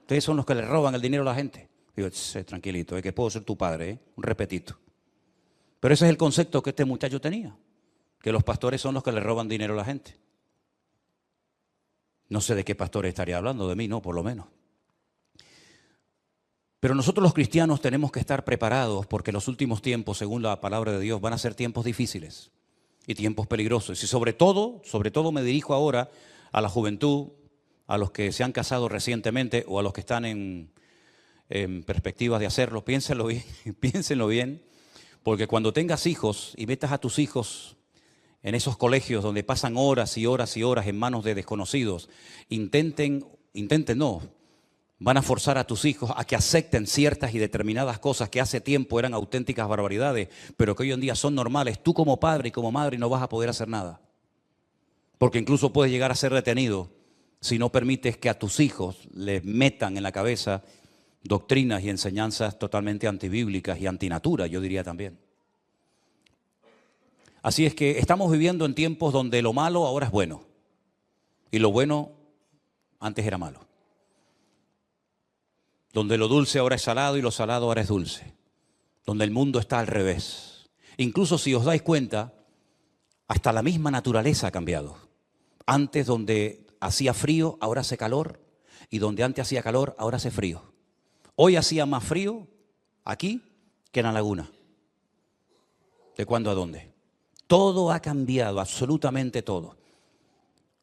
Ustedes son los que le roban el dinero a la gente. Digo, tranquilito, que puedo ser tu padre, un repetito. Pero ese es el concepto que este muchacho tenía, que los pastores son los que le roban dinero a la gente. No sé de qué pastor estaría hablando, de mí no, por lo menos. Pero nosotros los cristianos tenemos que estar preparados porque los últimos tiempos, según la palabra de Dios, van a ser tiempos difíciles y tiempos peligrosos. Y sobre todo me dirijo ahora a la juventud, a los que se han casado recientemente o a los que están en perspectivas de hacerlo. Piénsenlo bien, porque cuando tengas hijos y metas a tus hijos en esos colegios donde pasan horas y horas y horas en manos de desconocidos, van a forzar a tus hijos a que acepten ciertas y determinadas cosas que hace tiempo eran auténticas barbaridades, pero que hoy en día son normales. Tú como padre y como madre no vas a poder hacer nada, porque incluso puedes llegar a ser detenido si no permites que a tus hijos les metan en la cabeza doctrinas y enseñanzas totalmente antibíblicas y antinatura, yo diría también. Así es que estamos viviendo en tiempos donde lo malo ahora es bueno y lo bueno antes era malo. Donde lo dulce ahora es salado y lo salado ahora es dulce. Donde el mundo está al revés. Incluso si os dais cuenta, hasta la misma naturaleza ha cambiado. Antes donde hacía frío, ahora hace calor. Y donde antes hacía calor, ahora hace frío. Hoy hacía más frío aquí que en la laguna. ¿De cuándo a dónde? Todo ha cambiado, absolutamente todo.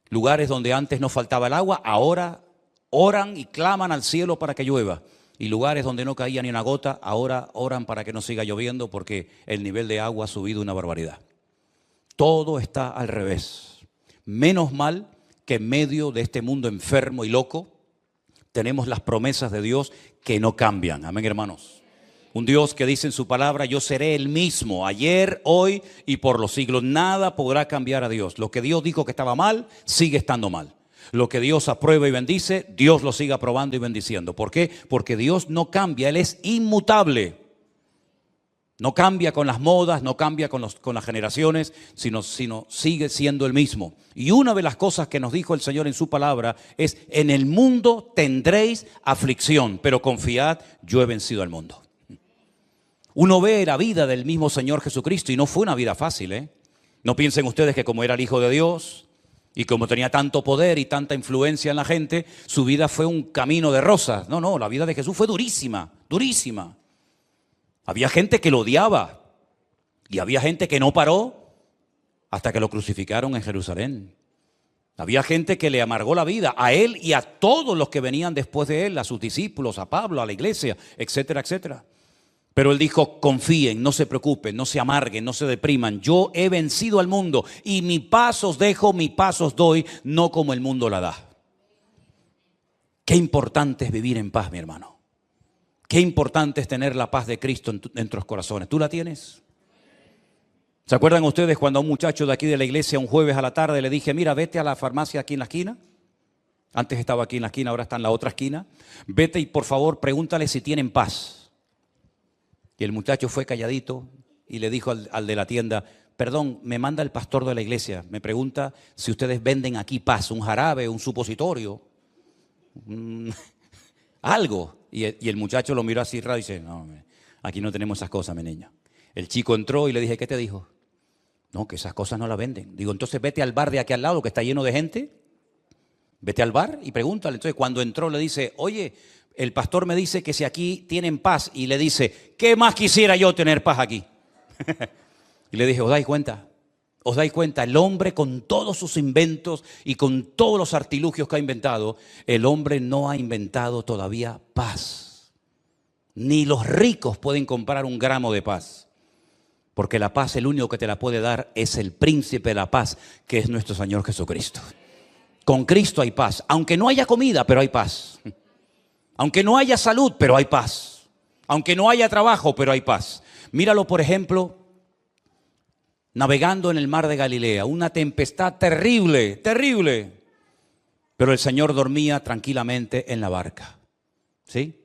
Lugares donde antes no faltaba el agua, ahora oran y claman al cielo para que llueva. Y lugares donde no caía ni una gota, ahora oran para que no siga lloviendo porque el nivel de agua ha subido una barbaridad. Todo está al revés. Menos mal que en medio de este mundo enfermo y loco tenemos las promesas de Dios que no cambian. Amén, hermanos. Un Dios que dice en su palabra, yo seré el mismo, ayer, hoy y por los siglos. Nada podrá cambiar a Dios. Lo que Dios dijo que estaba mal, sigue estando mal. Lo que Dios aprueba y bendice, Dios lo sigue aprobando y bendiciendo. ¿Por qué? Porque Dios no cambia, Él es inmutable. No cambia con las modas, no cambia con las generaciones, sino sigue siendo el mismo. Y una de las cosas que nos dijo el Señor en su palabra es, en el mundo tendréis aflicción, pero confiad, yo he vencido al mundo. Uno ve la vida del mismo Señor Jesucristo y no fue una vida fácil, ¿eh? No piensen ustedes que como era el Hijo de Dios y como tenía tanto poder y tanta influencia en la gente, su vida fue un camino de rosas. No, la vida de Jesús fue durísima, durísima. Había gente que lo odiaba y había gente que no paró hasta que lo crucificaron en Jerusalén. Había gente que le amargó la vida a él y a todos los que venían después de él, a sus discípulos, a Pablo, a la iglesia, etcétera, etcétera. Pero él dijo, confíen, no se preocupen, no se amarguen, no se depriman. Yo he vencido al mundo y mi paz os dejo, mi paz os doy, no como el mundo la da. Qué importante es vivir en paz, mi hermano. Qué importante es tener la paz de Cristo en nuestros corazones. ¿Tú la tienes? ¿Se acuerdan ustedes cuando a un muchacho de aquí de la iglesia un jueves a la tarde le dije, mira, vete a la farmacia aquí en la esquina? Antes estaba aquí en la esquina, ahora está en la otra esquina. Vete y por favor pregúntale si tienen paz. Y el muchacho fue calladito y le dijo al de la tienda, perdón, me manda el pastor de la iglesia, me pregunta si ustedes venden aquí paz, un jarabe, un supositorio, algo. Y el muchacho lo miró así raro y dice, no, aquí no tenemos esas cosas, mi niño. El chico entró y le dije, ¿qué te dijo? No, que esas cosas no las venden. Digo, entonces vete al bar de aquí al lado que está lleno de gente, vete al bar y pregúntale. Entonces cuando entró le dice, oye, el pastor me dice que si aquí tienen paz, y le dice, ¿qué más quisiera yo tener paz aquí? Y le dije, ¿os dais cuenta? ¿Os dais cuenta? El hombre con todos sus inventos y con todos los artilugios que ha inventado, el hombre no ha inventado todavía paz. Ni los ricos pueden comprar un gramo de paz. Porque la paz, el único que te la puede dar es el príncipe de la paz, que es nuestro Señor Jesucristo. Con Cristo hay paz. Aunque no haya comida, pero hay paz. Aunque no haya salud, pero hay paz. Aunque no haya trabajo, pero hay paz. Míralo, por ejemplo, navegando en el mar de Galilea. Una tempestad terrible, terrible. Pero el Señor dormía tranquilamente en la barca. ¿Sí?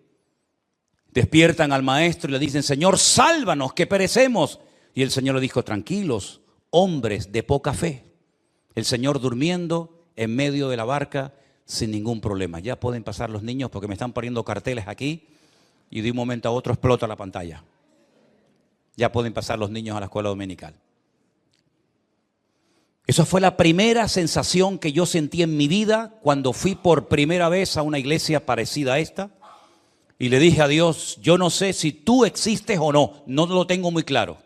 Despiertan al maestro y le dicen, Señor, sálvanos, que perecemos. Y el Señor le dijo, tranquilos, hombres de poca fe. El Señor durmiendo en medio de la barca, sin ningún problema. Ya pueden pasar los niños porque me están poniendo carteles aquí y de un momento a otro explota la pantalla. Ya pueden pasar los niños a la escuela dominical. Esa fue la primera sensación que yo sentí en mi vida cuando fui por primera vez a una iglesia parecida a esta. Y le dije a Dios, yo no sé si tú existes o no, no lo tengo muy claro.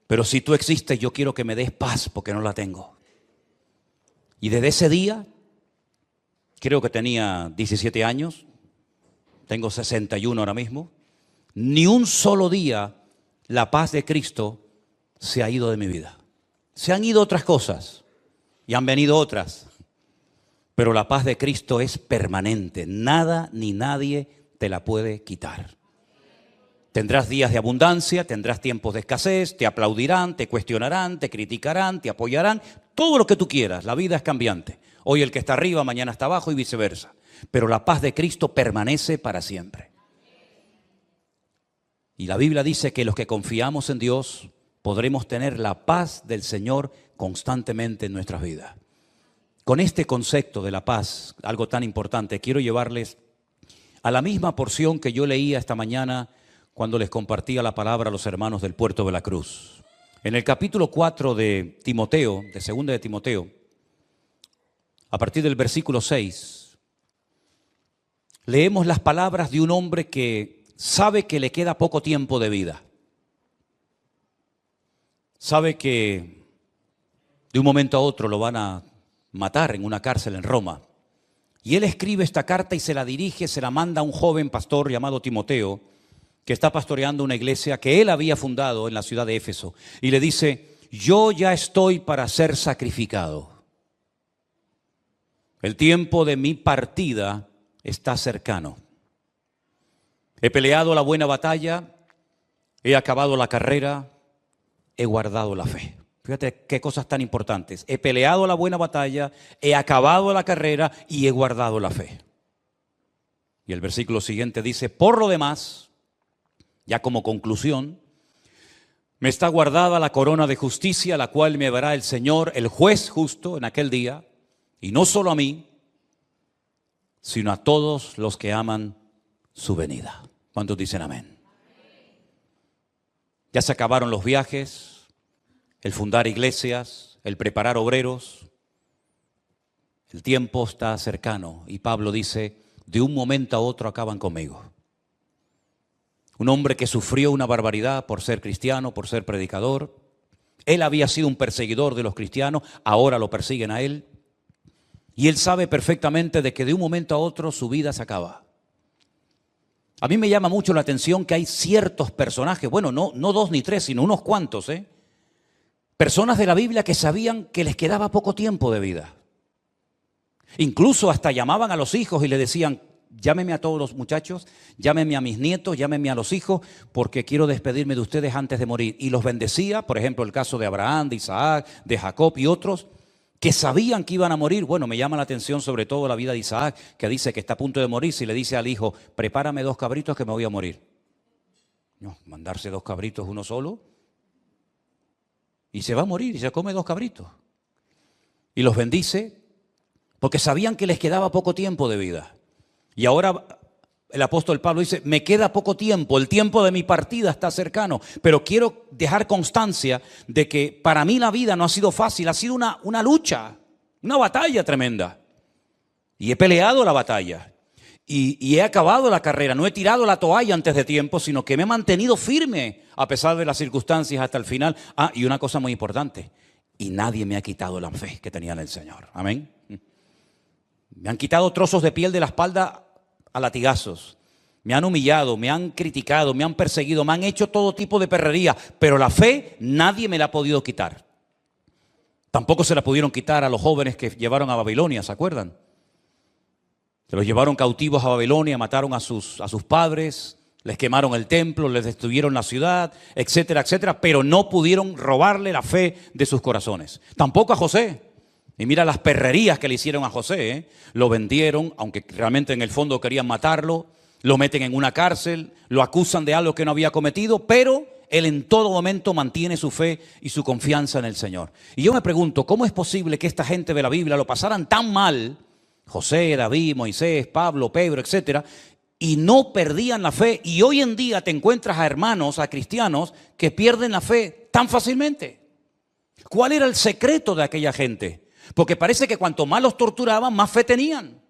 Pero si tú existes, yo quiero que me des paz porque no la tengo. Y desde ese día, creo que tenía 17 años, tengo 61 ahora mismo, ni un solo día la paz de Cristo se ha ido de mi vida. Se han ido otras cosas y han venido otras. Pero la paz de Cristo es permanente. Nada ni nadie te la puede quitar. Tendrás días de abundancia, tendrás tiempos de escasez, te aplaudirán, te cuestionarán, te criticarán, te apoyarán. Todo lo que tú quieras. La vida es cambiante. Hoy el que está arriba, mañana está abajo y viceversa. Pero la paz de Cristo permanece para siempre. Y la Biblia dice que los que confiamos en Dios podremos tener la paz del Señor constantemente en nuestras vidas. Con este concepto de la paz, algo tan importante, quiero llevarles a la misma porción que yo leía esta mañana cuando les compartía la palabra a los hermanos del Puerto de la Cruz. En el capítulo 4 de Timoteo, de 2 de Timoteo, a partir del versículo 6, leemos las palabras de un hombre que sabe que le queda poco tiempo de vida. Sabe que de un momento a otro lo van a matar en una cárcel en Roma. Y él escribe esta carta y se la dirige, se la manda a un joven pastor llamado Timoteo, que está pastoreando una iglesia que él había fundado en la ciudad de Éfeso. Y le dice, yo ya estoy para ser sacrificado. El tiempo de mi partida está cercano. He peleado la buena batalla, he acabado la carrera, he guardado la fe. Fíjate qué cosas tan importantes. He peleado la buena batalla, he acabado la carrera y he guardado la fe. Y el versículo siguiente dice, por lo demás, ya como conclusión, me está guardada la corona de justicia, la cual me dará el Señor, el juez justo, en aquel día, y no solo a mí, sino a todos los que aman su venida. ¿Cuántos dicen amén? Ya se acabaron los viajes, el fundar iglesias, el preparar obreros. El tiempo está cercano y Pablo dice, de un momento a otro acaban conmigo. Un hombre que sufrió una barbaridad por ser cristiano, por ser predicador. Él había sido un perseguidor de los cristianos, ahora lo persiguen a él. Y él sabe perfectamente de que de un momento a otro su vida se acaba. A mí me llama mucho la atención que hay ciertos personajes, bueno, no 2 ni 3, sino unos cuantos, personas de la Biblia que sabían que les quedaba poco tiempo de vida. Incluso hasta llamaban a los hijos y le decían, llámeme a todos los muchachos, llámeme a mis nietos, llámeme a los hijos, porque quiero despedirme de ustedes antes de morir. Y los bendecía, por ejemplo, el caso de Abraham, de Isaac, de Jacob y otros, que sabían que iban a morir. Bueno, me llama la atención sobre todo la vida de Isaac, que dice que está a punto de morir, y le dice al hijo, prepárame 2 cabritos que me voy a morir. No, mandarse 2 cabritos uno solo, y se va a morir, y se come 2 cabritos. Y los bendice, porque sabían que les quedaba poco tiempo de vida. Y ahora el apóstol Pablo dice, me queda poco tiempo, el tiempo de mi partida está cercano, pero quiero dejar constancia de que para mí la vida no ha sido fácil, ha sido una lucha, una batalla tremenda. Y he peleado la batalla y he acabado la carrera, no he tirado la toalla antes de tiempo, sino que me he mantenido firme a pesar de las circunstancias hasta el final. Ah, y una cosa muy importante, y nadie me ha quitado la fe que tenía en el Señor. Amén. Me han quitado trozos de piel de la espalda a latigazos, me han humillado, me han criticado, me han perseguido, me han hecho todo tipo de perrería, pero la fe nadie me la ha podido quitar. Tampoco se la pudieron quitar a los jóvenes que llevaron a Babilonia, ¿se acuerdan? Se los llevaron cautivos a Babilonia, mataron a sus padres, les quemaron el templo, les destruyeron la ciudad, etcétera, etcétera, pero no pudieron robarle la fe de sus corazones. Tampoco a José. Y mira las perrerías que le hicieron a José, Lo vendieron, aunque realmente en el fondo querían matarlo, lo meten en una cárcel, lo acusan de algo que no había cometido, pero él en todo momento mantiene su fe y su confianza en el Señor. Y yo me pregunto, ¿cómo es posible que esta gente de la Biblia lo pasaran tan mal, José, David, Moisés, Pablo, Pedro, etcétera, y no perdían la fe? Y hoy en día te encuentras a hermanos, a cristianos, que pierden la fe tan fácilmente. ¿Cuál era el secreto de aquella gente? Porque parece que cuanto más los torturaban, más fe tenían.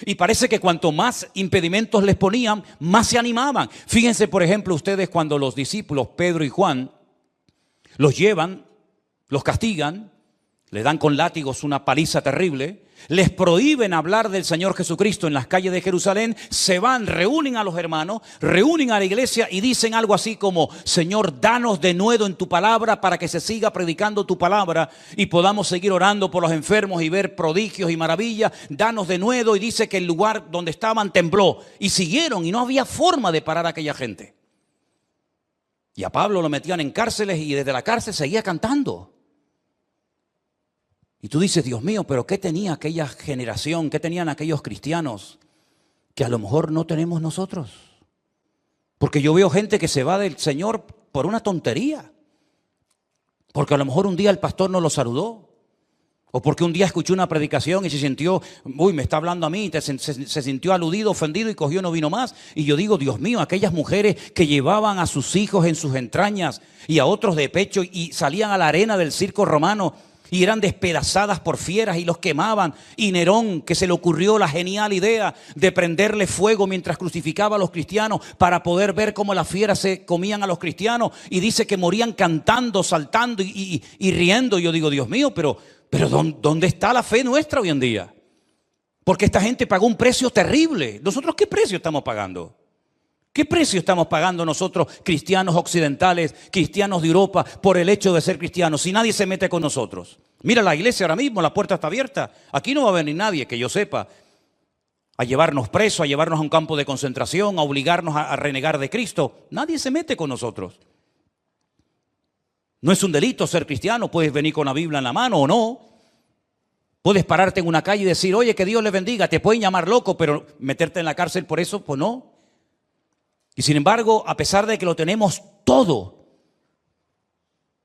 Y parece que cuanto más impedimentos les ponían, más se animaban. Fíjense, por ejemplo, ustedes cuando los discípulos Pedro y Juan los llevan, los castigan, les dan con látigos una paliza terrible, les prohíben hablar del Señor Jesucristo en las calles de Jerusalén, se van, reúnen a los hermanos, reúnen a la iglesia y dicen algo así como: Señor, danos de nuevo en tu palabra para que se siga predicando tu palabra y podamos seguir orando por los enfermos y ver prodigios y maravillas. Danos de nuevo. Y dice que el lugar donde estaban tembló y siguieron, y no había forma de parar a aquella gente. Y a Pablo lo metían en cárceles y desde la cárcel seguía cantando. Y tú dices, Dios mío, pero ¿qué tenía aquella generación? ¿Qué tenían aquellos cristianos que a lo mejor no tenemos nosotros? Porque yo veo gente que se va del Señor por una tontería. Porque a lo mejor un día el pastor no lo saludó. O porque un día escuchó una predicación y se sintió, me está hablando a mí, se sintió aludido, ofendido y cogió no vino más. Y yo digo, Dios mío, aquellas mujeres que llevaban a sus hijos en sus entrañas y a otros de pecho y salían a la arena del circo romano y eran despedazadas por fieras y los quemaban. Y Nerón, que se le ocurrió la genial idea de prenderle fuego mientras crucificaba a los cristianos para poder ver cómo las fieras se comían a los cristianos. Y dice que morían cantando, saltando y riendo. Y yo digo, Dios mío, pero ¿dónde está la fe nuestra hoy en día? Porque esta gente pagó un precio terrible. ¿Nosotros qué precio estamos pagando? ¿Qué precio estamos pagando nosotros, cristianos occidentales, cristianos de Europa, por el hecho de ser cristianos, si nadie se mete con nosotros? Mira la iglesia ahora mismo, la puerta está abierta. Aquí no va a venir nadie, que yo sepa, a llevarnos presos, a llevarnos a un campo de concentración, a obligarnos a renegar de Cristo. Nadie se mete con nosotros. No es un delito ser cristiano, puedes venir con la Biblia en la mano o no. Puedes pararte en una calle y decir, oye, que Dios le bendiga. Te pueden llamar loco, pero meterte en la cárcel por eso, pues no. Y sin embargo, a pesar de que lo tenemos todo,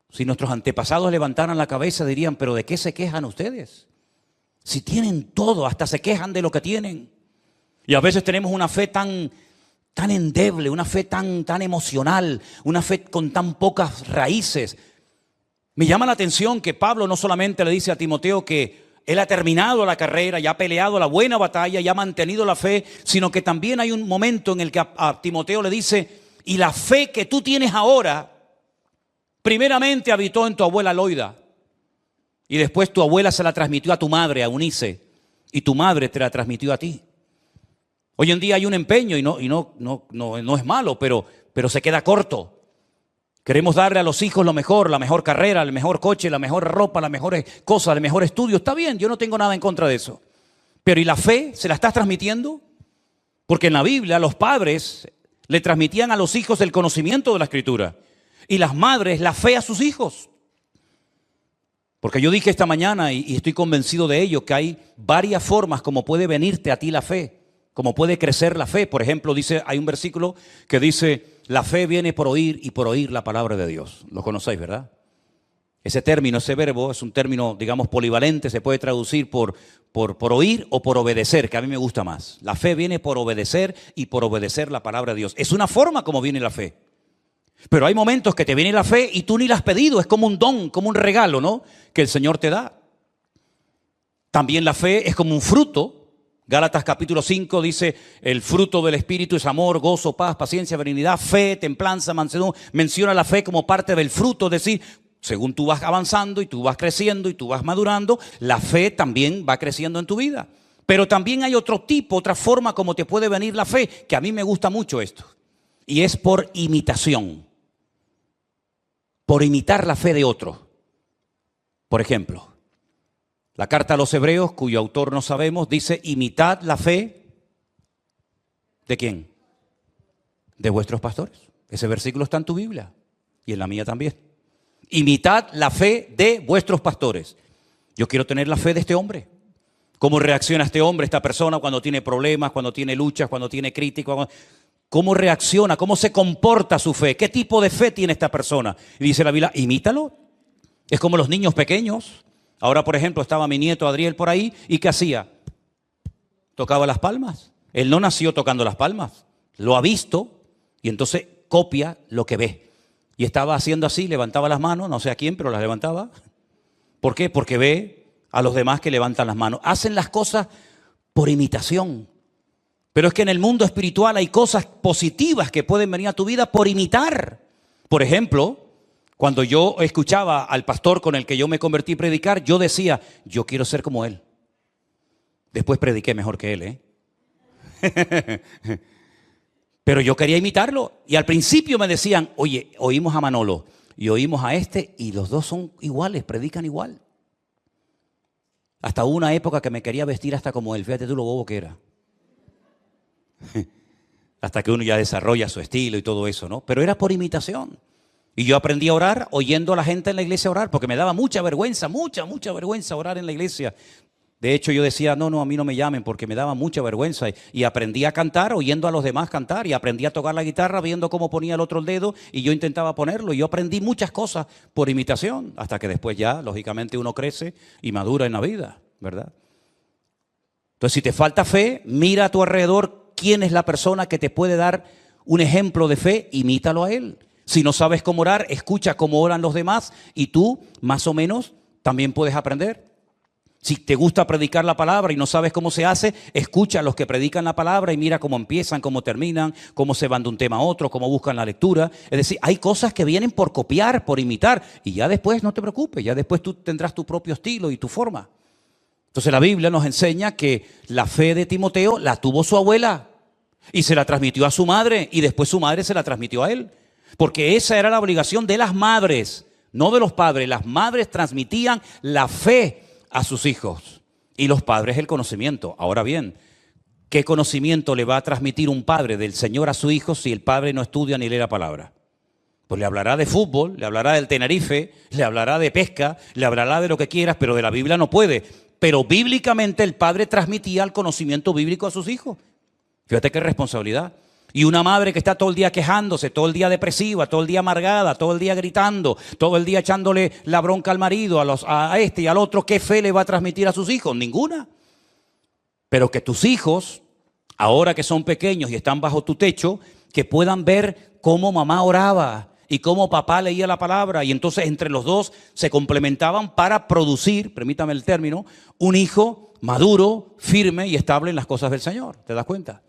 si nuestros antepasados levantaran la cabeza dirían, pero ¿de qué se quejan ustedes? Si tienen todo, hasta se quejan de lo que tienen. Y a veces tenemos una fe tan endeble, una fe tan emocional, una fe con tan pocas raíces. Me llama la atención que Pablo no solamente le dice a Timoteo que él ha terminado la carrera, ya ha peleado la buena batalla, ya ha mantenido la fe, sino que también hay un momento en el que a Timoteo le dice, y la fe que tú tienes ahora, primeramente habitó en tu abuela Loida, y después tu abuela se la transmitió a tu madre, a Eunice, y tu madre te la transmitió a ti. Hoy en día hay un empeño, y no es malo, pero se queda corto. Queremos darle a los hijos lo mejor, la mejor carrera, el mejor coche, la mejor ropa, las mejores cosas, el mejor estudio. Está bien, yo no tengo nada en contra de eso. Pero ¿y la fe? ¿Se la estás transmitiendo? Porque en la Biblia los padres le transmitían a los hijos el conocimiento de la Escritura. Y las madres la fe a sus hijos. Porque yo dije esta mañana y estoy convencido de ello, que hay varias formas como puede venirte a ti la fe. Como puede crecer la fe. Por ejemplo, hay un versículo que dice, la fe viene por oír y por oír la palabra de Dios. Lo conocéis, ¿verdad? Ese término, ese verbo, es un término, digamos, polivalente. Se puede traducir por oír o por obedecer, que a mí me gusta más. La fe viene por obedecer y por obedecer la palabra de Dios. Es una forma como viene la fe. Pero hay momentos que te viene la fe y tú ni la has pedido. Es como un don, como un regalo, ¿no? Que el Señor te da. También la fe es como un fruto. Gálatas capítulo 5 dice, el fruto del Espíritu es amor, gozo, paz, paciencia, benignidad, fe, templanza, mansedumbre. Menciona la fe como parte del fruto, es decir, según tú vas avanzando y tú vas creciendo y tú vas madurando, la fe también va creciendo en tu vida. Pero también hay otro tipo, otra forma como te puede venir la fe, que a mí me gusta mucho esto. Y es por imitación. Por imitar la fe de otro. Por ejemplo, la carta a los Hebreos, cuyo autor no sabemos, dice, imitad la fe, ¿de quién? De vuestros pastores. Ese versículo está en tu Biblia y en la mía también. Imitad la fe de vuestros pastores. Yo quiero tener la fe de este hombre. ¿Cómo reacciona este hombre, esta persona, cuando tiene problemas, cuando tiene luchas, cuando tiene críticas? cómo reacciona, cómo se comporta su fe, qué tipo de fe tiene esta persona. Y dice la Biblia, imítalo. Es como los niños pequeños. Ahora, por ejemplo, estaba mi nieto Adriel por ahí, ¿y qué hacía? Tocaba las palmas. Él no nació tocando las palmas, lo ha visto y entonces copia lo que ve. Y estaba haciendo así, levantaba las manos, no sé a quién, pero las levantaba. ¿Por qué? Porque ve a los demás que levantan las manos. Hacen las cosas por imitación. Pero es que en el mundo espiritual hay cosas positivas que pueden venir a tu vida por imitar. Por ejemplo, cuando yo escuchaba al pastor con el que yo me convertí a predicar, yo decía, yo quiero ser como él. Después prediqué mejor que él, Pero yo quería imitarlo. Y al principio me decían, oye, oímos a Manolo y oímos a este y los dos son iguales, predican igual. Hasta hubo una época que me quería vestir hasta como él. Fíjate tú lo bobo que era. Hasta que uno ya desarrolla su estilo y todo eso, ¿no? Pero era por imitación. Y yo aprendí a orar oyendo a la gente en la iglesia orar, porque me daba mucha vergüenza orar en la iglesia. De hecho, yo decía, no, a mí no me llamen porque me daba mucha vergüenza. Y aprendí a cantar oyendo a los demás cantar. Y aprendí a tocar la guitarra viendo cómo ponía el otro el dedo y yo intentaba ponerlo. Y yo aprendí muchas cosas por imitación. Hasta que después ya, lógicamente, uno crece y madura en la vida, ¿verdad? Entonces, si te falta fe, mira a tu alrededor quién es la persona que te puede dar un ejemplo de fe, imítalo a él. Si no sabes cómo orar, escucha cómo oran los demás y tú, más o menos, también puedes aprender. Si te gusta predicar la palabra y no sabes cómo se hace, escucha a los que predican la palabra y mira cómo empiezan, cómo terminan, cómo se van de un tema a otro, cómo buscan la lectura. Es decir, hay cosas que vienen por copiar, por imitar, y ya después no te preocupes, ya después tú tendrás tu propio estilo y tu forma. Entonces la Biblia nos enseña que la fe de Timoteo la tuvo su abuela y se la transmitió a su madre y después su madre se la transmitió a él. Porque esa era la obligación de las madres, no de los padres. Las madres transmitían la fe a sus hijos y los padres el conocimiento. Ahora bien, ¿qué conocimiento le va a transmitir un padre del Señor a su hijo si el padre no estudia ni lee la palabra? Pues le hablará de fútbol, le hablará del Tenerife, le hablará de pesca, le hablará de lo que quieras, pero de la Biblia no puede. Pero bíblicamente el padre transmitía el conocimiento bíblico a sus hijos. Fíjate qué responsabilidad. Y una madre que está todo el día quejándose, todo el día depresiva, todo el día amargada, todo el día gritando, todo el día echándole la bronca al marido, a este y al otro, ¿qué fe le va a transmitir a sus hijos? Ninguna. Pero que tus hijos, ahora que son pequeños y están bajo tu techo, que puedan ver cómo mamá oraba y cómo papá leía la palabra. Y entonces entre los dos se complementaban para producir, permítame el término, un hijo maduro, firme y estable en las cosas del Señor. ¿Te das cuenta?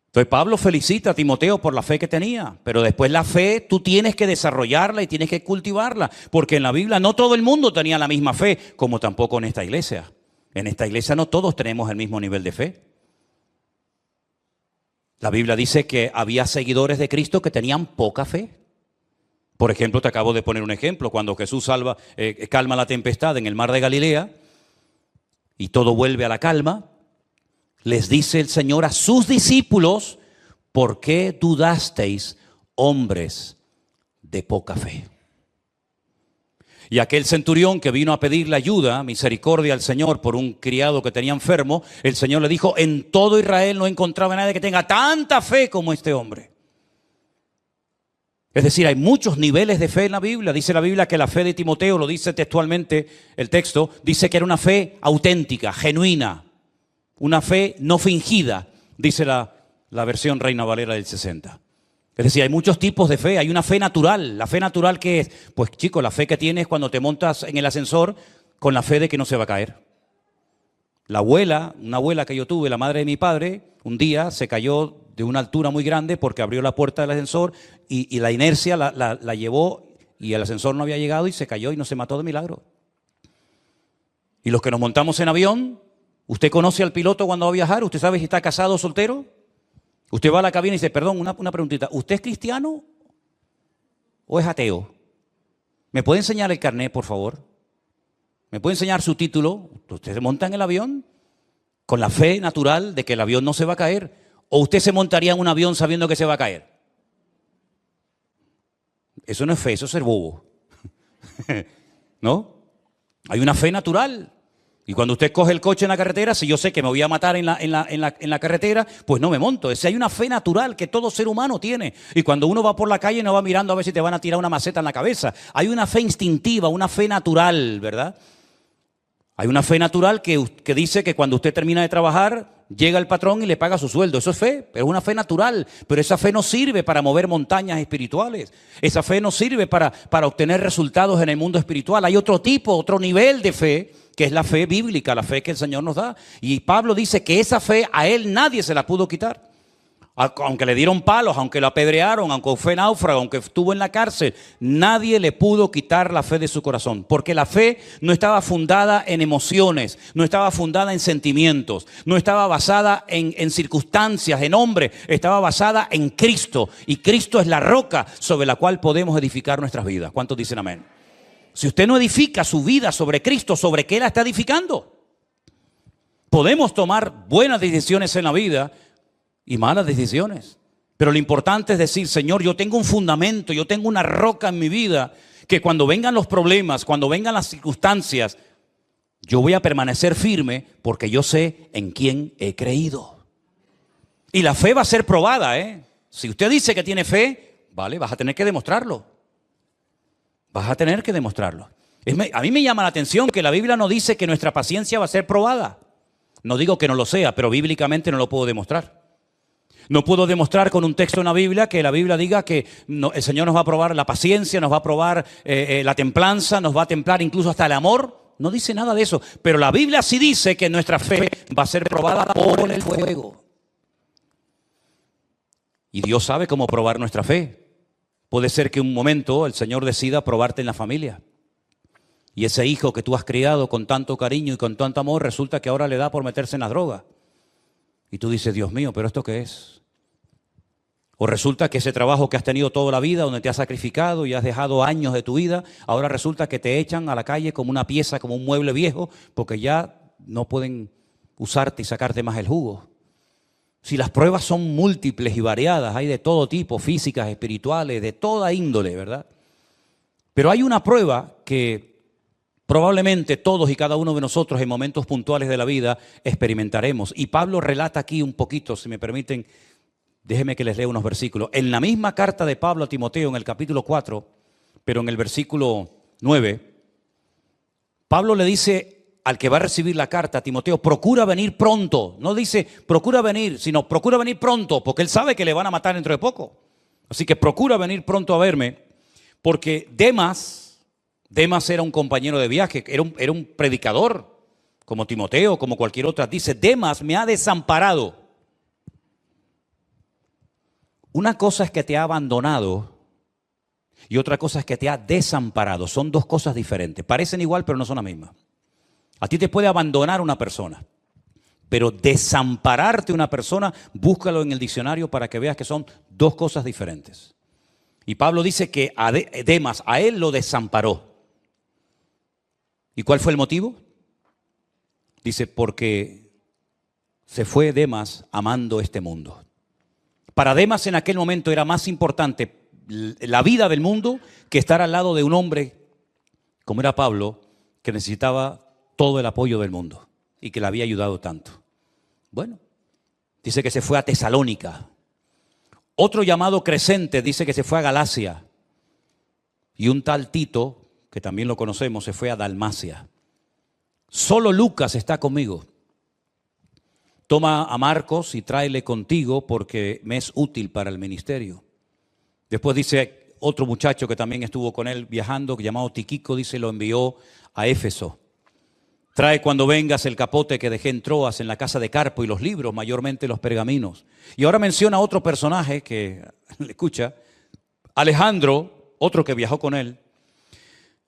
Entonces Pablo felicita a Timoteo por la fe que tenía, pero después la fe tú tienes que desarrollarla y tienes que cultivarla, porque en la Biblia no todo el mundo tenía la misma fe, como tampoco en esta iglesia. En esta iglesia no todos tenemos el mismo nivel de fe. La Biblia dice que había seguidores de Cristo que tenían poca fe. Por ejemplo, te acabo de poner un ejemplo, cuando Jesús calma la tempestad en el mar de Galilea y todo vuelve a la calma. Les dice el Señor a sus discípulos, ¿por qué dudasteis, hombres de poca fe? Y aquel centurión que vino a pedirle ayuda, misericordia al Señor por un criado que tenía enfermo, el Señor le dijo, en todo Israel no encontraba a nadie que tenga tanta fe como este hombre. Es decir, hay muchos niveles de fe en la Biblia. Dice la Biblia que la fe de Timoteo, lo dice textualmente el texto, dice que era una fe auténtica, genuina. Una fe no fingida, dice la versión Reina Valera del 60. Es decir, hay muchos tipos de fe. Hay una fe natural. ¿La fe natural qué es? Pues chicos, la fe que tienes cuando te montas en el ascensor con la fe de que no se va a caer. La abuela, una abuela que yo tuve, la madre de mi padre, un día se cayó de una altura muy grande porque abrió la puerta del ascensor y la inercia la llevó y el ascensor no había llegado y se cayó y no se mató de milagro. Y los que nos montamos en avión, ¿usted conoce al piloto cuando va a viajar? ¿Usted sabe si está casado o soltero? Usted va a la cabina y dice, perdón, una preguntita. ¿Usted es cristiano o es ateo? ¿Me puede enseñar el carnet, por favor? ¿Me puede enseñar su título? ¿Usted se monta en el avión con la fe natural de que el avión no se va a caer? ¿O usted se montaría en un avión sabiendo que se va a caer? Eso no es fe, eso es ser bobo. ¿No? Hay una fe natural. Y cuando usted coge el coche en la carretera, si yo sé que me voy a matar en la carretera, pues no me monto. Hay una fe natural que todo ser humano tiene. Y cuando uno va por la calle no va mirando a ver si te van a tirar una maceta en la cabeza. Hay una fe instintiva, una fe natural, ¿verdad? Hay una fe natural que dice que cuando usted termina de trabajar, llega el patrón y le paga su sueldo. Eso es fe, es una fe natural. Pero esa fe no sirve para mover montañas espirituales. Esa fe no sirve para obtener resultados en el mundo espiritual. Hay otro tipo, otro nivel de fe, que es la fe bíblica, la fe que el Señor nos da. Y Pablo dice que esa fe a él nadie se la pudo quitar. Aunque le dieron palos, aunque lo apedrearon, aunque fue náufrago, aunque estuvo en la cárcel, nadie le pudo quitar la fe de su corazón. Porque la fe no estaba fundada en emociones, no estaba fundada en sentimientos, no estaba basada en circunstancias, en hombres, estaba basada en Cristo. Y Cristo es la roca sobre la cual podemos edificar nuestras vidas. ¿Cuántos dicen amén? Si usted no edifica su vida sobre Cristo, ¿sobre qué la está edificando? Podemos tomar buenas decisiones en la vida y malas decisiones. Pero lo importante es decir, Señor, yo tengo un fundamento, yo tengo una roca en mi vida, que cuando vengan los problemas, cuando vengan las circunstancias, yo voy a permanecer firme porque yo sé en quién he creído. Y la fe va a ser probada, ¿eh? Si usted dice que tiene fe, vale, vas a tener que demostrarlo. Vas a tener que demostrarlo. A mí me llama la atención que la Biblia no dice que nuestra paciencia va a ser probada. No digo que no lo sea, pero bíblicamente no lo puedo demostrar. No puedo demostrar con un texto en la Biblia que la Biblia diga que el Señor nos va a probar la paciencia, nos va a probar la templanza, nos va a templar incluso hasta el amor. No dice nada de eso. Pero la Biblia sí dice que nuestra fe va a ser probada por el fuego. Y Dios sabe cómo probar nuestra fe. Puede ser que un momento el Señor decida probarte en la familia. Y ese hijo que tú has criado con tanto cariño y con tanto amor, resulta que ahora le da por meterse en la droga. Y tú dices, Dios mío, ¿pero esto qué es? O resulta que ese trabajo que has tenido toda la vida, donde te has sacrificado y has dejado años de tu vida, ahora resulta que te echan a la calle como una pieza, como un mueble viejo, porque ya no pueden usarte y sacarte más el jugo. Si las pruebas son múltiples y variadas, hay de todo tipo, físicas, espirituales, de toda índole, ¿verdad? Pero hay una prueba que probablemente todos y cada uno de nosotros en momentos puntuales de la vida experimentaremos. Y Pablo relata aquí un poquito, si me permiten, déjenme que les lea unos versículos. En la misma carta de Pablo a Timoteo, en el capítulo 4, pero en el versículo 9, Pablo le dice al que va a recibir la carta, Timoteo, procura venir pronto. No dice procura venir, sino procura venir pronto, porque él sabe que le van a matar dentro de poco. Así que procura venir pronto a verme, porque Demas era un compañero de viaje, era un predicador, como Timoteo, como cualquier otra. Dice, Demas me ha desamparado. Una cosa es que te ha abandonado y otra cosa es que te ha desamparado. Son dos cosas diferentes. Parecen igual, pero no son la misma. A ti te puede abandonar una persona, pero desampararte una persona, búscalo en el diccionario para que veas que son dos cosas diferentes. Y Pablo dice que a Demas, a él lo desamparó. ¿Y cuál fue el motivo? Dice, porque se fue Demas amando este mundo. Para Demas en aquel momento era más importante la vida del mundo que estar al lado de un hombre, como era Pablo, que necesitaba todo el apoyo del mundo y que le había ayudado tanto. Bueno, dice que se fue a Tesalónica. Otro llamado Crescente dice que se fue a Galacia. Y un tal Tito, que también lo conocemos, se fue a Dalmacia. Solo Lucas está conmigo. Toma a Marcos y tráele contigo porque me es útil para el ministerio. Después dice otro muchacho que también estuvo con él viajando, llamado Tiquico, dice, lo envió a Éfeso. Trae cuando vengas el capote que dejé en Troas, en la casa de Carpo, y los libros, mayormente los pergaminos. Y ahora menciona otro personaje que, escucha, Alejandro, otro que viajó con él,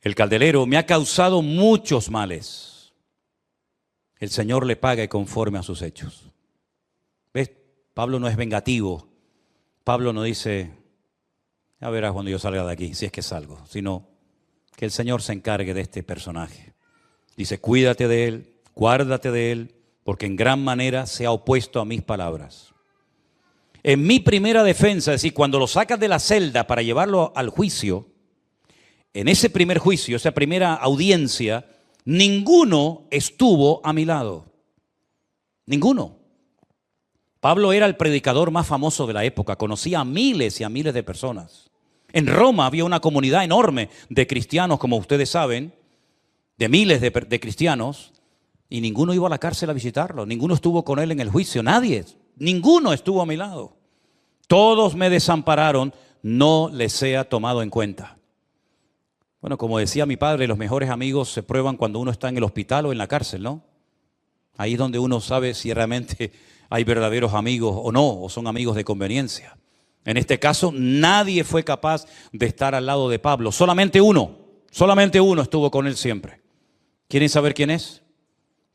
el calderero, me ha causado muchos males. El Señor le pague conforme a sus hechos. ¿Ves? Pablo no es vengativo. Pablo no dice, ya verás cuando yo salga de aquí, si es que salgo, sino que el Señor se encargue de este personaje. Dice, cuídate de él, guárdate de él, porque en gran manera se ha opuesto a mis palabras. En mi primera defensa, es decir, cuando lo sacas de la celda para llevarlo al juicio, en ese primer juicio, esa primera audiencia, ninguno estuvo a mi lado. Ninguno. Pablo era el predicador más famoso de la época, conocía a miles y a miles de personas. En Roma había una comunidad enorme de cristianos, como ustedes saben, de miles de cristianos, y ninguno iba a la cárcel a visitarlo, ninguno estuvo con él en el juicio, nadie, ninguno estuvo a mi lado. Todos me desampararon, no les sea tomado en cuenta. Bueno, como decía mi padre, los mejores amigos se prueban cuando uno está en el hospital o en la cárcel, ¿no? Ahí es donde uno sabe si realmente hay verdaderos amigos o no, o son amigos de conveniencia. En este caso, nadie fue capaz de estar al lado de Pablo. Solamente uno estuvo con él siempre. ¿Quieren saber quién es?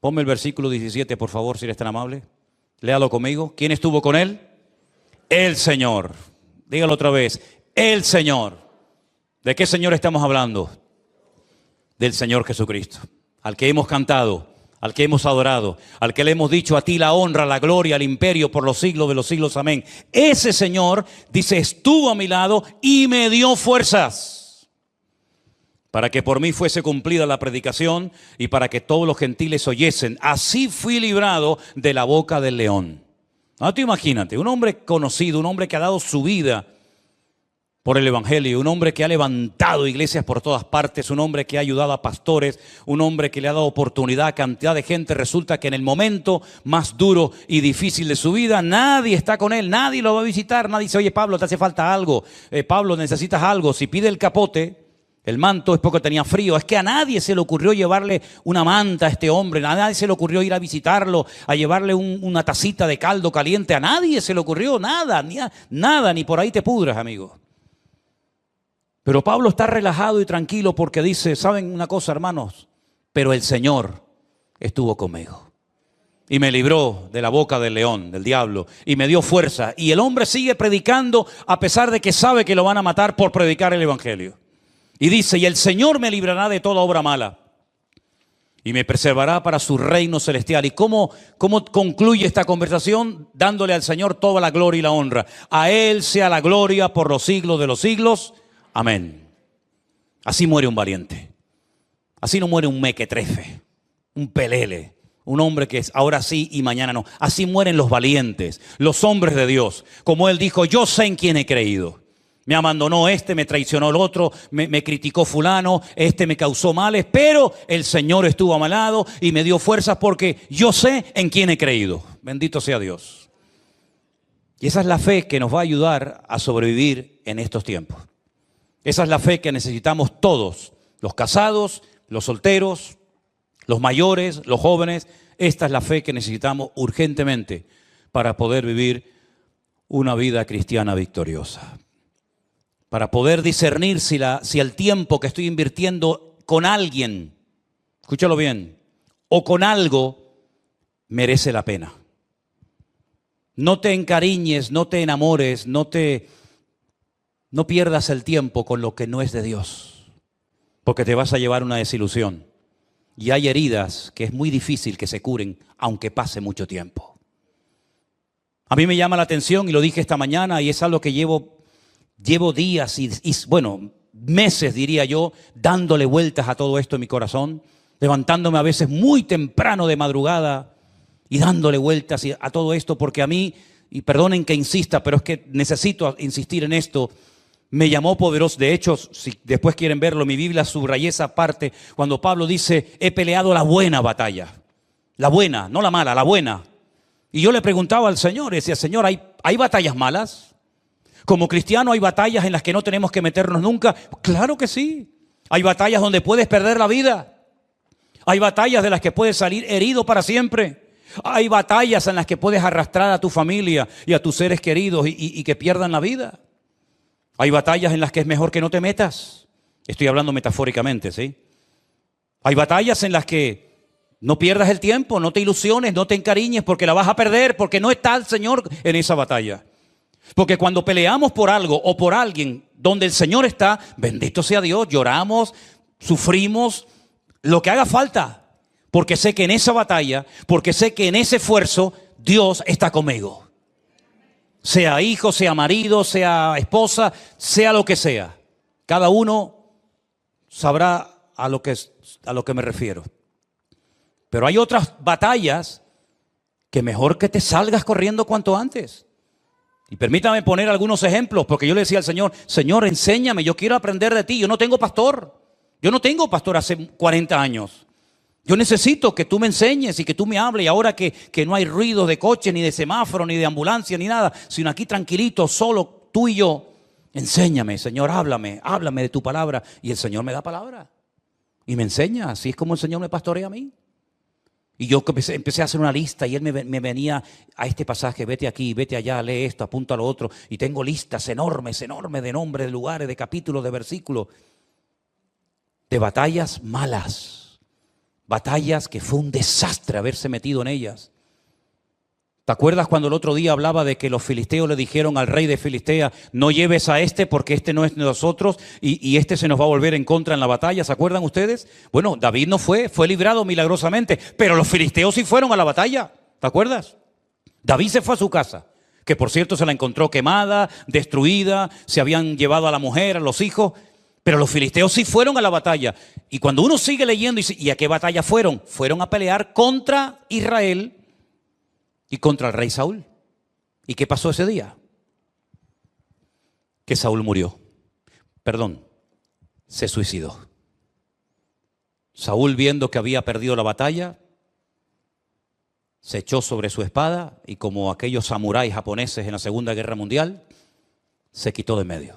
Ponme el versículo 17, por favor, si eres tan amable. Léalo conmigo. ¿Quién estuvo con él? El Señor. Dígalo otra vez. El Señor. ¿De qué Señor estamos hablando? Del Señor Jesucristo, al que hemos cantado, al que hemos adorado, al que le hemos dicho: a ti la honra, la gloria, el imperio por los siglos de los siglos. Amén. Ese Señor, dice, estuvo a mi lado y me dio fuerzas para que por mí fuese cumplida la predicación y para que todos los gentiles oyesen. Así fui librado de la boca del león. Ahora tú imagínate, un hombre conocido, un hombre que ha dado su vida por el Evangelio, un hombre que ha levantado iglesias por todas partes, un hombre que ha ayudado a pastores, un hombre que le ha dado oportunidad a cantidad de gente. Resulta que en el momento más duro y difícil de su vida, nadie está con él, nadie lo va a visitar, nadie dice: oye, Pablo, te hace falta algo, Pablo, necesitas algo. Si pide el capote, el manto, es porque tenía frío. Es que a nadie se le ocurrió llevarle una manta a este hombre, a nadie se le ocurrió ir a visitarlo, a llevarle una tacita de caldo caliente, a nadie se le ocurrió nada, ni por ahí te pudras, amigo. Pero Pablo está relajado y tranquilo porque dice: ¿saben una cosa, hermanos? Pero el Señor estuvo conmigo y me libró de la boca del león, del diablo, y me dio fuerza. Y el hombre sigue predicando a pesar de que sabe que lo van a matar por predicar el Evangelio. Y dice: y el Señor me librará de toda obra mala y me preservará para su reino celestial. ¿Y cómo concluye esta conversación? Dándole al Señor toda la gloria y la honra. A Él sea la gloria por los siglos de los siglos. Amén. Así muere un valiente. Así no muere un mequetrefe, un pelele, un hombre que es ahora sí y mañana no. Así mueren los valientes, los hombres de Dios. Como él dijo: yo sé en quién he creído. Me abandonó este, me traicionó el otro, me criticó fulano, este me causó males, pero el Señor estuvo a mi lado y me dio fuerzas porque yo sé en quién he creído. Bendito sea Dios. Y esa es la fe que nos va a ayudar a sobrevivir en estos tiempos. Esa es la fe que necesitamos todos, los casados, los solteros, los mayores, los jóvenes. Esta es la fe que necesitamos urgentemente para poder vivir una vida cristiana victoriosa. Para poder discernir si el tiempo que estoy invirtiendo con alguien, escúchalo bien, o con algo, merece la pena. No te encariñes, no te enamores, no pierdas el tiempo con lo que no es de Dios, porque te vas a llevar una desilusión. Y hay heridas que es muy difícil que se curen, aunque pase mucho tiempo. A mí me llama la atención, y lo dije esta mañana, y es algo que llevo días y bueno, meses diría yo, dándole vueltas a todo esto en mi corazón, levantándome a veces muy temprano de madrugada y dándole vueltas a todo esto, porque a mí, y perdonen que insista, pero es que necesito insistir en esto, me llamó poderoso. De hecho, si después quieren verlo, mi Biblia subrayé esa parte cuando Pablo dice: he peleado la buena batalla. La buena, no la mala, la buena. Y yo le preguntaba al Señor, y decía: Señor, ¿hay batallas malas? Como cristiano, ¿hay batallas en las que no tenemos que meternos nunca? Claro que sí. Hay batallas donde puedes perder la vida. Hay batallas de las que puedes salir herido para siempre. Hay batallas en las que puedes arrastrar a tu familia y a tus seres queridos y que pierdan la vida. Hay batallas en las que es mejor que no te metas. Estoy hablando metafóricamente, ¿sí? Hay batallas en las que no pierdas el tiempo, no te ilusiones, no te encariñes, porque la vas a perder, porque no está el Señor en esa batalla. Porque cuando peleamos por algo o por alguien donde el Señor está, bendito sea Dios, lloramos, sufrimos, lo que haga falta, porque sé que en esa batalla, porque sé que en ese esfuerzo Dios está conmigo. Sea hijo, sea marido, sea esposa, sea lo que sea. Cada uno sabrá a lo que me refiero. Pero hay otras batallas que mejor que te salgas corriendo cuanto antes. Y permítame poner algunos ejemplos, porque yo le decía al Señor, Señor, enséñame, yo quiero aprender de ti. Yo no tengo pastor. Yo no tengo pastor hace 40 años. Yo necesito que tú me enseñes y que tú me hables. Y ahora que no hay ruido de coche, ni de semáforo, ni de ambulancia, ni nada, sino aquí tranquilito, solo tú y yo, enséñame, Señor, háblame de tu palabra. Y el Señor me da palabra y me enseña. Así es como el Señor me pastorea a mí. Y yo empecé a hacer una lista y Él me venía a este pasaje, vete aquí, vete allá, lee esto, apunta a lo otro. Y tengo listas enormes de nombres, de lugares, de capítulos, de versículos, de batallas malas. Batallas que fue un desastre haberse metido en ellas. ¿Te acuerdas cuando el otro día hablaba de que los filisteos le dijeron al rey de Filistea, no lleves a este porque este no es de nosotros y este se nos va a volver en contra en la batalla? ¿Se acuerdan ustedes? Bueno, David no fue librado milagrosamente, pero los filisteos sí fueron a la batalla. ¿Te acuerdas? David se fue a su casa, que por cierto se la encontró quemada, destruida, se habían llevado a la mujer, a los hijos, pero los filisteos sí fueron a la batalla. Y cuando uno sigue leyendo, ¿y a qué batalla fueron? Fueron a pelear contra Israel y contra el rey Saúl. ¿Y qué pasó ese día? Que Saúl murió. Se suicidó. Saúl, viendo que había perdido la batalla, se echó sobre su espada y, como aquellos samuráis japoneses en la Segunda Guerra Mundial, se quitó de medio.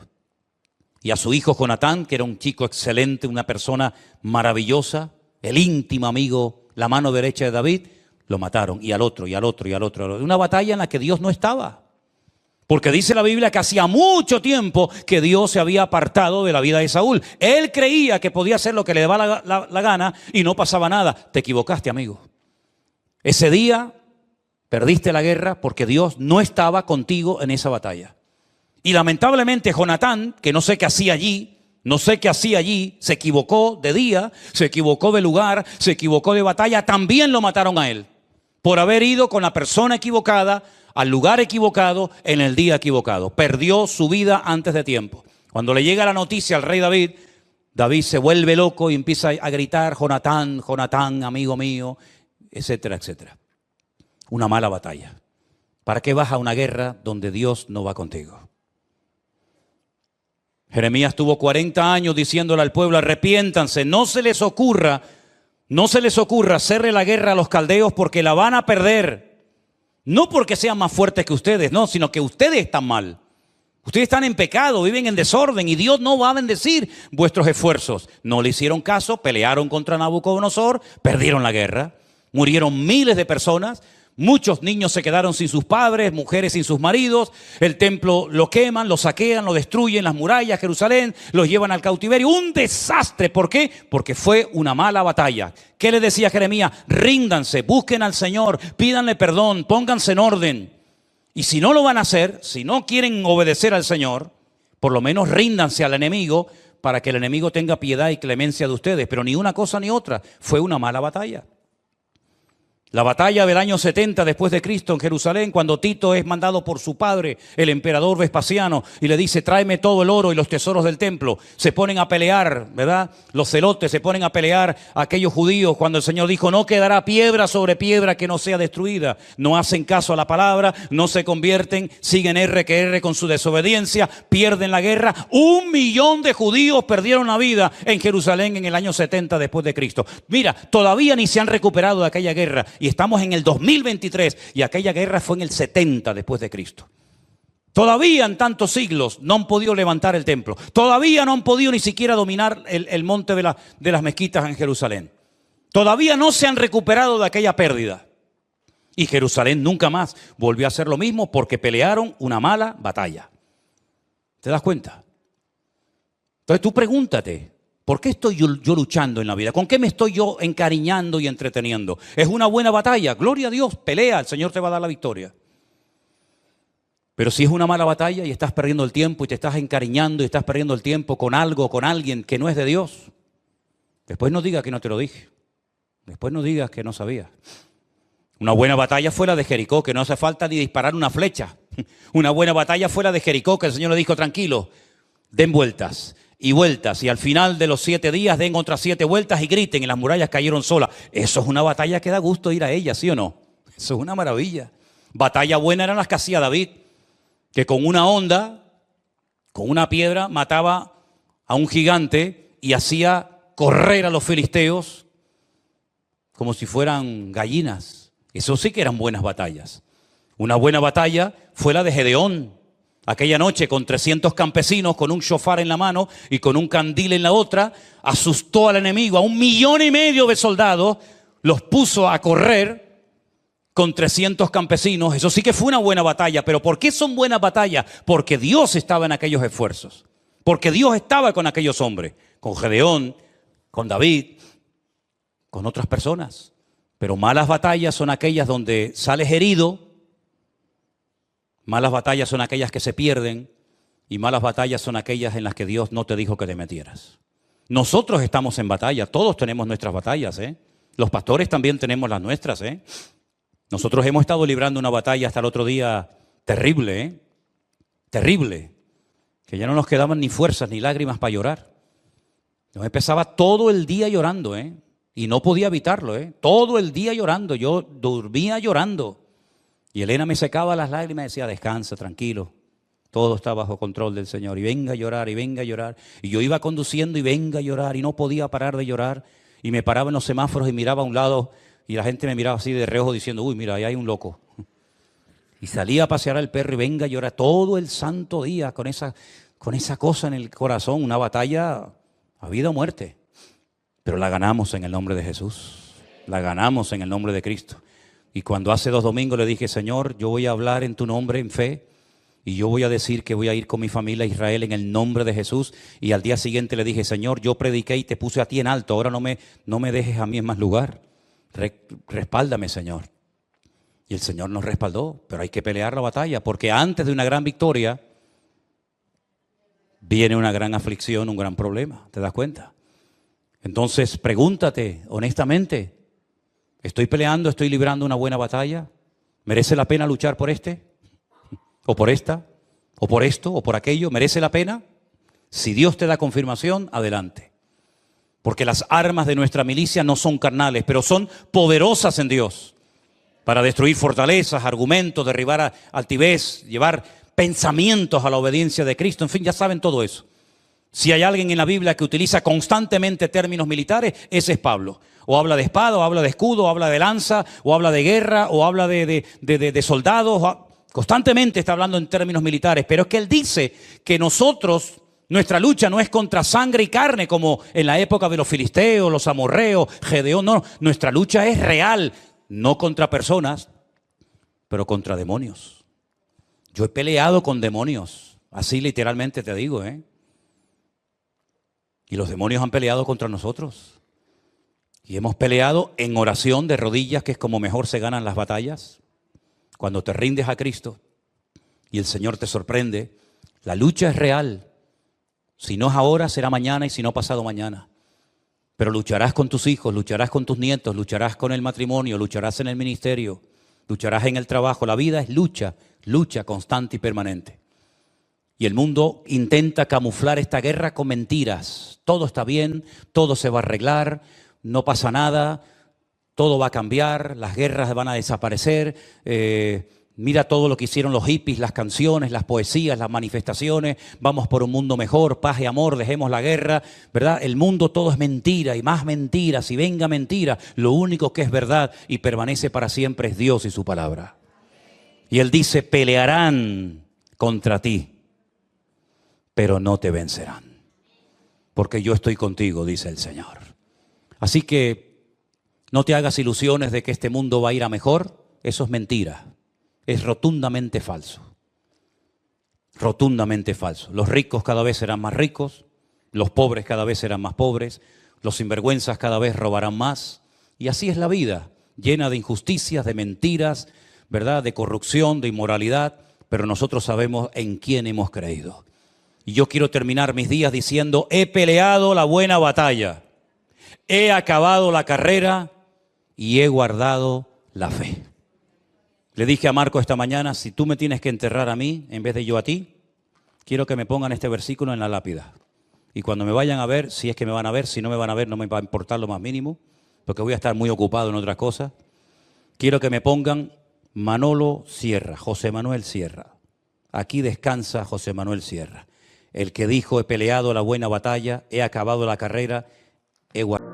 Y a su hijo Jonatán, que era un chico excelente, una persona maravillosa, el íntimo amigo, la mano derecha de David, lo mataron, y al otro, y al otro, y al otro. Una batalla en la que Dios no estaba. Porque dice la Biblia que hacía mucho tiempo que Dios se había apartado de la vida de Saúl. Él creía que podía hacer lo que le daba la gana y no pasaba nada. Te equivocaste, amigo. Ese día perdiste la guerra porque Dios no estaba contigo en esa batalla. Y lamentablemente Jonatán, que no sé qué hacía allí, se equivocó de día, se equivocó de lugar, se equivocó de batalla, también lo mataron a él. Por haber ido con la persona equivocada, al lugar equivocado, en el día equivocado. Perdió su vida antes de tiempo. Cuando le llega la noticia al rey David, David se vuelve loco y empieza a gritar, Jonatán, Jonatán, amigo mío, etcétera, etcétera. Una mala batalla. ¿Para qué vas a una guerra donde Dios no va contigo? Jeremías tuvo 40 años diciéndole al pueblo, arrepiéntanse, no se les ocurra hacerle la guerra a los caldeos porque la van a perder. No porque sean más fuertes que ustedes, no, sino que ustedes están mal. Ustedes están en pecado, viven en desorden y Dios no va a bendecir vuestros esfuerzos. No le hicieron caso, pelearon contra Nabucodonosor, perdieron la guerra, murieron miles de personas. Muchos niños se quedaron sin sus padres, mujeres sin sus maridos. El templo lo queman, lo saquean, lo destruyen, las murallas, Jerusalén, los llevan al cautiverio. Un desastre. ¿Por qué? Porque fue una mala batalla. ¿Qué le decía Jeremías? Ríndanse, busquen al Señor, pídanle perdón, pónganse en orden. Y si no lo van a hacer, si no quieren obedecer al Señor, por lo menos ríndanse al enemigo para que el enemigo tenga piedad y clemencia de ustedes. Pero ni una cosa ni otra. Fue una mala batalla. La batalla del año 70 después de Cristo en Jerusalén, cuando Tito es mandado por su padre, el emperador Vespasiano, y le dice, tráeme todo el oro y los tesoros del templo. Se ponen a pelear, ¿verdad? Los celotes se ponen a pelear a aquellos judíos cuando el Señor dijo, no quedará piedra sobre piedra que no sea destruida. No hacen caso a la palabra, no se convierten, siguen R que R con su desobediencia, pierden la guerra. 1 millón de judíos perdieron la vida en Jerusalén en el año 70 después de Cristo. Mira, todavía ni se han recuperado de aquella guerra. Y estamos en el 2023 y aquella guerra fue en el 70 después de Cristo. Todavía en tantos siglos no han podido levantar el templo. Todavía no han podido ni siquiera dominar el monte de las mezquitas en Jerusalén. Todavía no se han recuperado de aquella pérdida. Y Jerusalén nunca más volvió a hacer lo mismo porque pelearon una mala batalla. ¿Te das cuenta? Entonces tú pregúntate, ¿por qué estoy yo luchando en la vida? ¿Con qué me estoy yo encariñando y entreteniendo? ¿Es una buena batalla? Gloria a Dios, pelea, el Señor te va a dar la victoria. Pero si es una mala batalla y estás perdiendo el tiempo y te estás encariñando y estás perdiendo el tiempo con algo, con alguien que no es de Dios, después no digas que no te lo dije. Después no digas que no sabías. Una buena batalla fue la de Jericó, que no hace falta ni disparar una flecha. Una buena batalla fue la de Jericó, que el Señor le dijo, tranquilo, den vueltas. y vueltas, y al final de los 7 días den otras 7 vueltas y griten y las murallas cayeron solas. Eso es una batalla que da gusto ir a ella, ¿sí o no? Eso es una maravilla. Batalla buena eran las que hacía David, que con una honda, con una piedra, mataba a un gigante y hacía correr a los filisteos como si fueran gallinas. Eso sí que eran buenas batallas. Una buena batalla fue la de Gedeón. Aquella noche con 300 campesinos, con un shofar en la mano y con un candil en la otra, asustó al enemigo, a 1,5 millones de soldados, los puso a correr con 300 campesinos. Eso sí que fue una buena batalla. ¿Pero por qué son buenas batallas? Porque Dios estaba en aquellos esfuerzos. Porque Dios estaba con aquellos hombres, con Gedeón, con David, con otras personas. Pero malas batallas son aquellas donde sales herido. Malas batallas son aquellas que se pierden y malas batallas son aquellas en las que Dios no te dijo que te metieras. Nosotros estamos en batalla, todos tenemos nuestras batallas, ¿eh? Los pastores también tenemos las nuestras, ¿eh? Nosotros hemos estado librando una batalla hasta el otro día terrible, ¿eh? Terrible, que ya no nos quedaban ni fuerzas ni lágrimas para llorar. Yo me pasaba todo el día llorando, ¿eh? Y no podía evitarlo, ¿eh? Todo el día llorando, yo dormía llorando. Y Elena me secaba las lágrimas y decía, descansa, tranquilo, todo está bajo control del Señor. Y venga a llorar, y venga a llorar. Y yo iba conduciendo y venga a llorar, y no podía parar de llorar. Y me paraba en los semáforos y miraba a un lado, y la gente me miraba así de reojo diciendo, uy, mira, ahí hay un loco. Y salía a pasear al perro y venga a llorar todo el santo día con esa cosa en el corazón, una batalla a vida o muerte. Pero la ganamos en el nombre de Jesús, la ganamos en el nombre de Cristo. Y cuando hace 2 domingos le dije, Señor, yo voy a hablar en tu nombre en fe y yo voy a decir que voy a ir con mi familia a Israel en el nombre de Jesús. Y al día siguiente le dije, Señor, yo prediqué y te puse a ti en alto, ahora no me dejes a mí en más lugar. Respáldame, Señor. Y el Señor nos respaldó, pero hay que pelear la batalla, porque antes de una gran victoria viene una gran aflicción, un gran problema, ¿te das cuenta? Entonces pregúntate honestamente, ¿estoy peleando, estoy librando una buena batalla? ¿Merece la pena luchar por este? ¿O por esta? ¿O por esto? ¿O por aquello? ¿Merece la pena? Si Dios te da confirmación, adelante. Porque las armas de nuestra milicia no son carnales, pero son poderosas en Dios. Para destruir fortalezas, argumentos, derribar altivez, llevar pensamientos a la obediencia de Cristo. En fin, ya saben todo eso. Si hay alguien en la Biblia que utiliza constantemente términos militares, ese es Pablo. O habla de espada, o habla de escudo, o habla de lanza, o habla de guerra, o habla de soldados. Constantemente está hablando en términos militares. Pero es que él dice que nosotros, nuestra lucha no es contra sangre y carne, como en la época de los filisteos, los amorreos, Gedeón. No, nuestra lucha es real, no contra personas, pero contra demonios. Yo he peleado con demonios, así literalmente te digo, ¿eh? Y los demonios han peleado contra nosotros. Y hemos peleado en oración de rodillas, que es como mejor se ganan las batallas. Cuando te rindes a Cristo y el Señor te sorprende, la lucha es real. Si no es ahora, será mañana, y si no, pasado mañana. Pero lucharás con tus hijos, lucharás con tus nietos, lucharás con el matrimonio, lucharás en el ministerio, lucharás en el trabajo. La vida es lucha, lucha constante y permanente. Y el mundo intenta camuflar esta guerra con mentiras. Todo está bien, todo se va a arreglar, no pasa nada, todo va a cambiar, las guerras van a desaparecer. Mira todo lo que hicieron los hippies, las canciones, las poesías, las manifestaciones. Vamos por un mundo mejor, paz y amor, dejemos la guerra, ¿verdad? El mundo todo es mentira y más mentiras y venga mentira. Lo único que es verdad y permanece para siempre es Dios y su palabra. Y Él dice, pelearán contra ti, pero no te vencerán, porque yo estoy contigo, dice el Señor. Así que no te hagas ilusiones de que este mundo va a ir a mejor. Eso es mentira, es rotundamente falso. Rotundamente falso. Los ricos cada vez serán más ricos, los pobres cada vez serán más pobres, los sinvergüenzas cada vez robarán más. Y así es la vida, llena de injusticias, de mentiras, ¿verdad? De corrupción, de inmoralidad, pero nosotros sabemos en quién hemos creído. Y yo quiero terminar mis días diciendo, he peleado la buena batalla, he acabado la carrera y he guardado la fe. Le dije a Marco esta mañana, si tú me tienes que enterrar a mí en vez de yo a ti, quiero que me pongan este versículo en la lápida. Y cuando me vayan a ver, si es que me van a ver, si no me van a ver no me va a importar lo más mínimo, porque voy a estar muy ocupado en otras cosas. Quiero que me pongan Manolo Sierra, José Manuel Sierra. Aquí descansa José Manuel Sierra, el que dijo: he peleado la buena batalla, he acabado la carrera, he guardado.